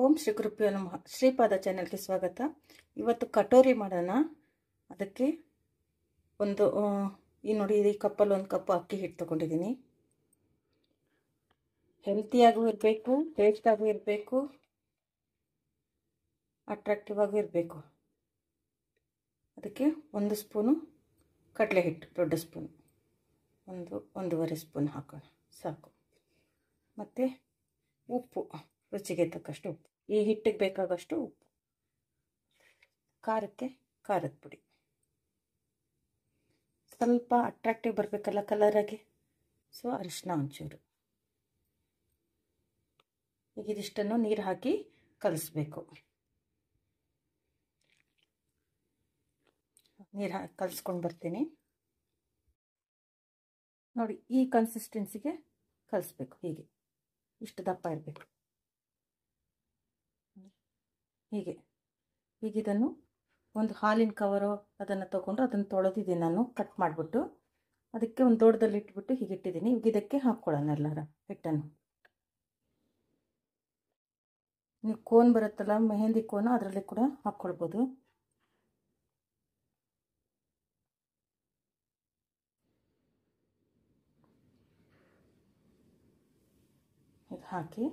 ಓಂ ಶ್ರೀ ಗುರುಭ್ಯೋ ನಮಃ. ಶ್ರೀಪಾದ ಚಾನೆಲ್ಗೆ ಸ್ವಾಗತ. ಇವತ್ತು ಕಟೋರಿ ಮಾಡೋಣ. ಅದಕ್ಕೆ ಒಂದು ಈ ನೋಡಿ, ಈ ಕಪ್ಪಲ್ಲಿ ಒಂದು ಕಪ್ ಅಕ್ಕಿ ಹಿಟ್ಟು ತೊಗೊಂಡಿದ್ದೀನಿ. ಹೆಲ್ತಿಯಾಗೂ ಇರಬೇಕು, ಟೇಸ್ಟಾಗೂ ಇರಬೇಕು, ಅಟ್ರಾಕ್ಟಿವ್ ಆಗೂ ಇರಬೇಕು. ಅದಕ್ಕೆ 1 ಸ್ಪೂನು ಕಡಲೆ ಹಿಟ್ಟು, ದೊಡ್ಡ ಸ್ಪೂನು, 1.5 ಸ್ಪೂನ್ ಹಾಕೋಣ ಸಾಕು. ಮತ್ತು ಉಪ್ಪು, ರುಚಿಗೆ ತಕ್ಕಷ್ಟು ಉಪ್ಪು, ಈ ಹಿಟ್ಟಿಗೆ ಬೇಕಾಗಷ್ಟು ಉಪ್ಪು, ಖಾರಕ್ಕೆ ಖಾರದ ಪುಡಿ, ಸ್ವಲ್ಪ ಅಟ್ರಾಕ್ಟಿವ್ ಬರಬೇಕಲ್ಲ ಕಲರಾಗಿ, ಸೊ ಅರಿಶಿನ ಒಂಚೂರು. ಈಗ ಇದಿಷ್ಟನ್ನು ನೀರು ಹಾಕಿ ಕಲಿಸ್ಬೇಕು. ನೀರು ಹಾಕಿ ಕಲಿಸ್ಕೊಂಡು ಬರ್ತೀನಿ ನೋಡಿ. ಈ ಕನ್ಸಿಸ್ಟೆನ್ಸಿಗೆ ಕಲಿಸ್ಬೇಕು. ಹೀಗೆ ಇಷ್ಟು ದಪ್ಪ ಇರಬೇಕು. ಹೀಗೆ ಇದನ್ನು ಒಂದು ಹಾಲಿನ ಕವರೋ ಅದನ್ನು ತೊಗೊಂಡು ಅದನ್ನು ತೊಳೆದಿದ್ದೀನಿ ನಾನು, ಕಟ್ ಮಾಡಿಬಿಟ್ಟು ಅದಕ್ಕೆ ಒಂದು ದೊಡ್ಡದಲ್ಲಿ ಇಟ್ಬಿಟ್ಟು ಹೀಗೆ ಇಟ್ಟಿದ್ದೀನಿ. ಈಗ ಇದಕ್ಕೆ ಹಾಕ್ಕೊಳ್ಳೋಣ ಎಲ್ಲರ ಹಿಟ್ಟನ್ನು. ನೀವು ಕೋನ್ ಬರುತ್ತಲ್ಲ, ಮೆಹಂದಿ ಕೋನು, ಅದರಲ್ಲಿ ಕೂಡ ಹಾಕ್ಕೊಳ್ಬೋದು. ಇದು ಹಾಕಿ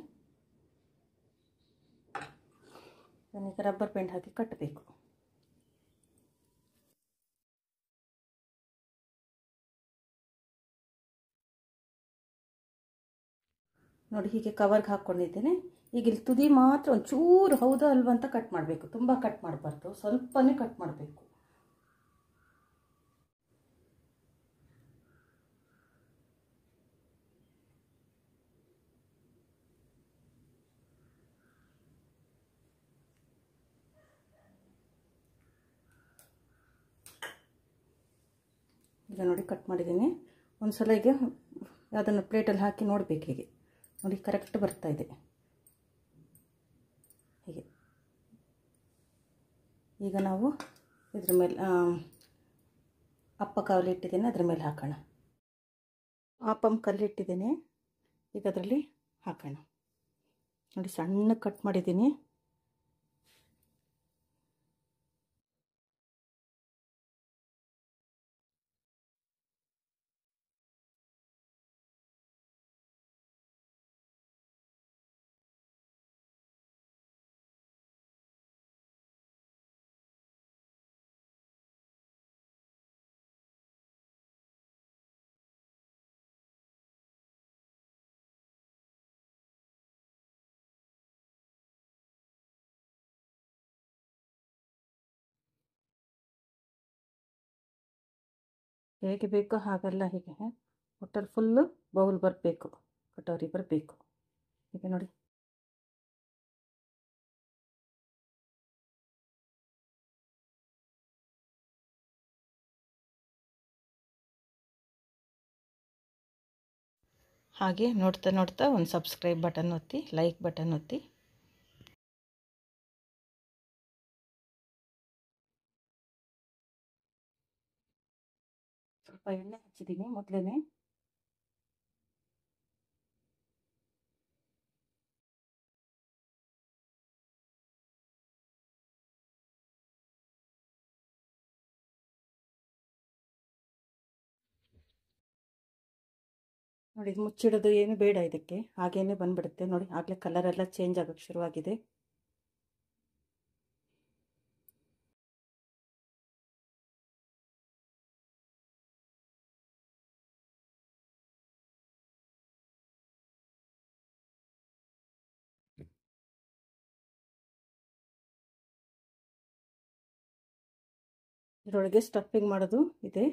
ಈಗ ರಬ್ಬರ್ ಬ್ಯಾಂಡ್ ಹಾಕಿ ಕಟ್ಟಬೇಕು. ನೋಡಿ, ಹೀಗೆ ಕವರ್ಗೆ ಹಾಕ್ಕೊಂಡಿದ್ದೇನೆ. ಈಗ ಇಲ್ಲಿ ತುದಿ ಮಾತ್ರ ಒಂಚೂರು ಹೌದಾ ಅಲ್ವಾ ಅಂತ ಕಟ್ ಮಾಡಬೇಕು. ತುಂಬ ಕಟ್ ಮಾಡಬಾರ್ದು, ಸ್ವಲ್ಪನೇ ಕಟ್ ಮಾಡಬೇಕು. ಈಗ ನೋಡಿ ಕಟ್ ಮಾಡಿದ್ದೀನಿ. ಒಂದು ಸಲ ಈಗ ಅದನ್ನು ಪ್ಲೇಟಲ್ಲಿ ಹಾಕಿ ನೋಡಬೇಕು. ಹೀಗೆ ನೋಡಿ, ಕರೆಕ್ಟ್ ಬರ್ತಾ ಇದೆ. ಹೀಗೆ ಈಗ ನಾವು ಇದ್ರ ಮೇಲೆ ಅಪ್ಪ ಕಾವಲಿ ಇಟ್ಟಿದ್ದೇನೆ, ಅದ್ರ ಮೇಲೆ ಹಾಕೋಣ. ಆಪಮ್ ಕಲ್ಲಿಟ್ಟಿದ್ದೇನೆ, ಈಗ ಅದರಲ್ಲಿ ಹಾಕೋಣ. ನೋಡಿ, ಸಣ್ಣ ಕಟ್ ಮಾಡಿದ್ದೀನಿ. ಹೇಗೆ ಬೇಕೋ ಹಾಗೆಲ್ಲ ಹೀಗೆ ಒಟ್ಟಲ್ಲಿ ಫುಲ್ಲು ಬೌಲ್ ಬರಬೇಕು, ಕಟೋರಿ ಬರಬೇಕು. ಈಗ ನೋಡಿ, ಹಾಗೆ ನೋಡ್ತಾ ನೋಡ್ತಾ ಒಂದು ಸಬ್ಸ್ಕ್ರೈಬ್ ಬಟನ್ ಒತ್ತಿ, ಲೈಕ್ ಬಟನ್ ಒತ್ತಿ. ಸ್ವಲ್ಪ ಎಣ್ಣೆ ಹಚ್ಚಿದ್ದೀನಿ ಮೊದಲೇ. ನೋಡಿ, ಮುಚ್ಚಿಡೋದು ಏನು ಬೇಡ, ಇದಕ್ಕೆ ಹಾಗೇನೆ ಬಂದ್ಬಿಡುತ್ತೆ. ನೋಡಿ, ಆಗಲೇ ಕಲರೆಲ್ಲ ಚೇಂಜ್ ಆಗೋಕ್ಕೆ ಶುರುವಾಗಿದೆ. ಇದರೊಳಗೆ ಸ್ಟಫಿಂಗ್ ಮಾಡೋದು ಇದೆ.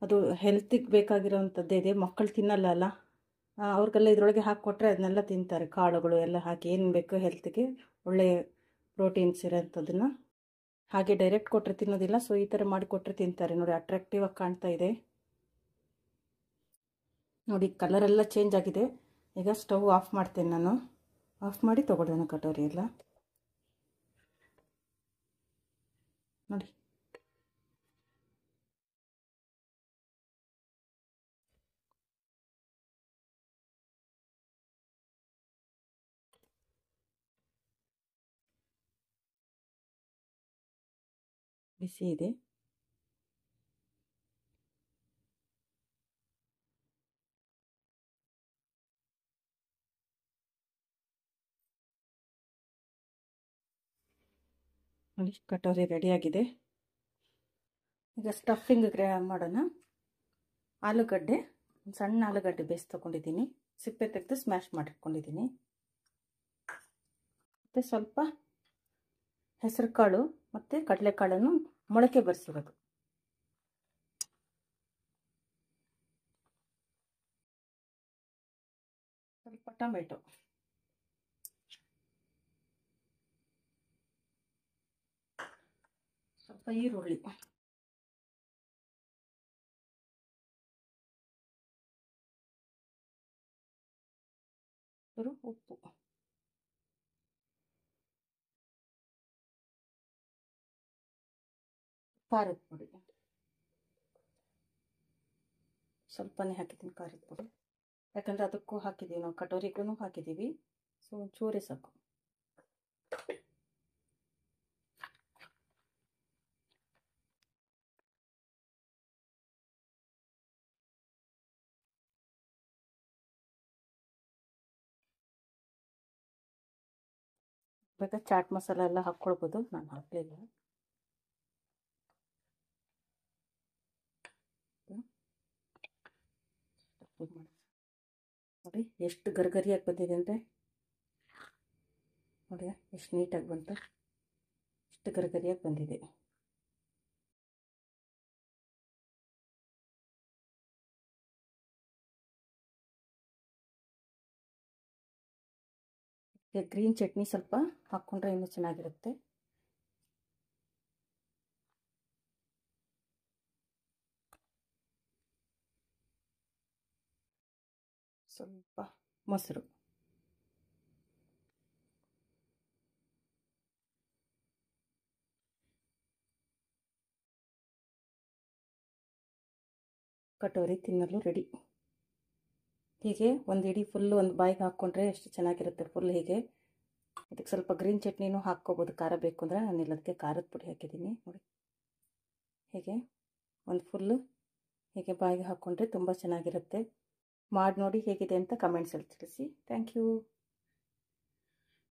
ಅದು ಹೆಲ್ತಿಗೆ ಬೇಕಾಗಿರೋವಂಥದ್ದೇ ಇದೆ. ಮಕ್ಕಳು ತಿನ್ನಲ್ಲ ಅಲ್ಲ, ಅವ್ರಿಗೆಲ್ಲ ಇದರೊಳಗೆ ಹಾಕಿಕೊಟ್ರೆ ಅದನ್ನೆಲ್ಲ ತಿಂತಾರೆ. ಕಾಳುಗಳು ಎಲ್ಲ ಹಾಕಿ ಏನು ಬೇಕು ಹೆಲ್ತಿಗೆ ಒಳ್ಳೆಯ ಪ್ರೋಟೀನ್ಸ್ ಇರೋಂಥದ್ದನ್ನು. ಹಾಗೆ ಡೈರೆಕ್ಟ್ ಕೊಟ್ಟರೆ ತಿನ್ನೋದಿಲ್ಲ, ಸೊ ಈ ಥರ ಮಾಡಿಕೊಟ್ರೆ ತಿಂತಾರೆ. ನೋಡಿ, ಅಟ್ರಾಕ್ಟಿವ್ ಆಗಿ ಕಾಣ್ತಾ ಇದೆ. ನೋಡಿ, ಕಲರೆಲ್ಲ ಚೇಂಜ್ ಆಗಿದೆ. ಈಗ ಸ್ಟವ್ ಆಫ್ ಮಾಡ್ತೇನೆ ನಾನು. ಆಫ್ ಮಾಡಿ ತೊಗೊಳ್ಳೋಣ ಕಟೋರಿ ಎಲ್ಲ. ನೋಡಿ, ಬಿಸಿ ಇದೆ. ನೋಡಿ ಕಟೋರಿ ರೆಡಿಯಾಗಿದೆ. ಈಗ ಸ್ಟಫಿಂಗ್ ಮಾಡೋಣ. ಆಲೂಗಡ್ಡೆ, ಸಣ್ಣ ಆಲೂಗಡ್ಡೆ ಬೇಯಿಸಿ ತೊಗೊಂಡಿದ್ದೀನಿ, ಸಿಪ್ಪೆ ತೆಗೆದು ಸ್ಮ್ಯಾಶ್ ಮಾಡಿಟ್ಕೊಂಡಿದ್ದೀನಿ. ಮತ್ತು ಸ್ವಲ್ಪ ಹೆಸರು ಕಾಳು ಮತ್ತು ಕಡಲೆಕಾಳನ್ನು ಮೊಳಕೆ ಬರಿಸಿರೋದು. ಸ್ವಲ್ಪ ಟೊಮೆಟೊ, ಸ್ವಲ್ಪ ಈರುಳ್ಳಿ, ಉಪ್ಪು, ಖಾರದ ಪುಡಿ ಸ್ವಲ್ಪನೇ ಹಾಕಿದ್ದೀನಿ. ಖಾರದ ಪುಡಿ ಯಾಕಂದರೆ ಅದಕ್ಕೂ ಹಾಕಿದ್ದೀವಿ, ನಾವು ಕಟೋರಿಗೂ ಹಾಕಿದ್ದೀವಿ. ಸೊ ಒಂಚೂರೇ ಸಾಕು. ಬೇಕಾದ್ರೆ ಚಾಟ್ ಮಸಾಲ ಎಲ್ಲ ಹಾಕ್ಕೊಳ್ಬೋದು, ನಾನು ಹಾಕಲಿಲ್ಲ. ನೋಡಿ ಎಷ್ಟು ಗರಿಗರಿಯಾಗಿ ಬಂದಿದೆ ಅಂದರೆ, ನೋಡಿ ಎಷ್ಟು ನೀಟಾಗಿ ಬಂತು, ಎಷ್ಟು ಗರಿಗರಿಯಾಗಿ ಬಂದಿದೆ. ಗ್ರೀನ್ ಚಟ್ನಿ ಸ್ವಲ್ಪ ಹಾಕ್ಕೊಂಡ್ರೆ ಇನ್ನೂ ಚೆನ್ನಾಗಿರುತ್ತೆ. ಸ್ವಲ್ಪ ಮೊಸರು, ಕಟೋರಿ ತಿನ್ನಲು ರೆಡಿ. ಹೀಗೆ ಒಂದು ಇಡೀ ಫುಲ್ಲು ಒಂದು ಬಾಯಿಗೆ ಹಾಕ್ಕೊಂಡ್ರೆ ಎಷ್ಟು ಚೆನ್ನಾಗಿರುತ್ತೆ ಫುಲ್. ಹೀಗೆ ಇದಕ್ಕೆ ಸ್ವಲ್ಪ ಗ್ರೀನ್ ಚಟ್ನಿನೂ ಹಾಕ್ಕೋಬೋದು, ಖಾರ ಬೇಕು ಅಂದರೆ. ನಾನು ಎಲ್ಲದಕ್ಕೆ ಖಾರದ ಪುಡಿ ಹಾಕಿದ್ದೀನಿ ನೋಡಿ. ಹೀಗೆ ಒಂದು ಫುಲ್ಲು ಹೀಗೆ ಬಾಯಿಗೆ ಹಾಕ್ಕೊಂಡ್ರೆ ತುಂಬ ಚೆನ್ನಾಗಿರುತ್ತೆ. ಮಾಡಿ ನೋಡಿ ಹೇಗಿದೆ ಅಂತ ಕಮೆಂಟ್ಸಲ್ಲಿ ತಿಳಿಸಿ. Thank you.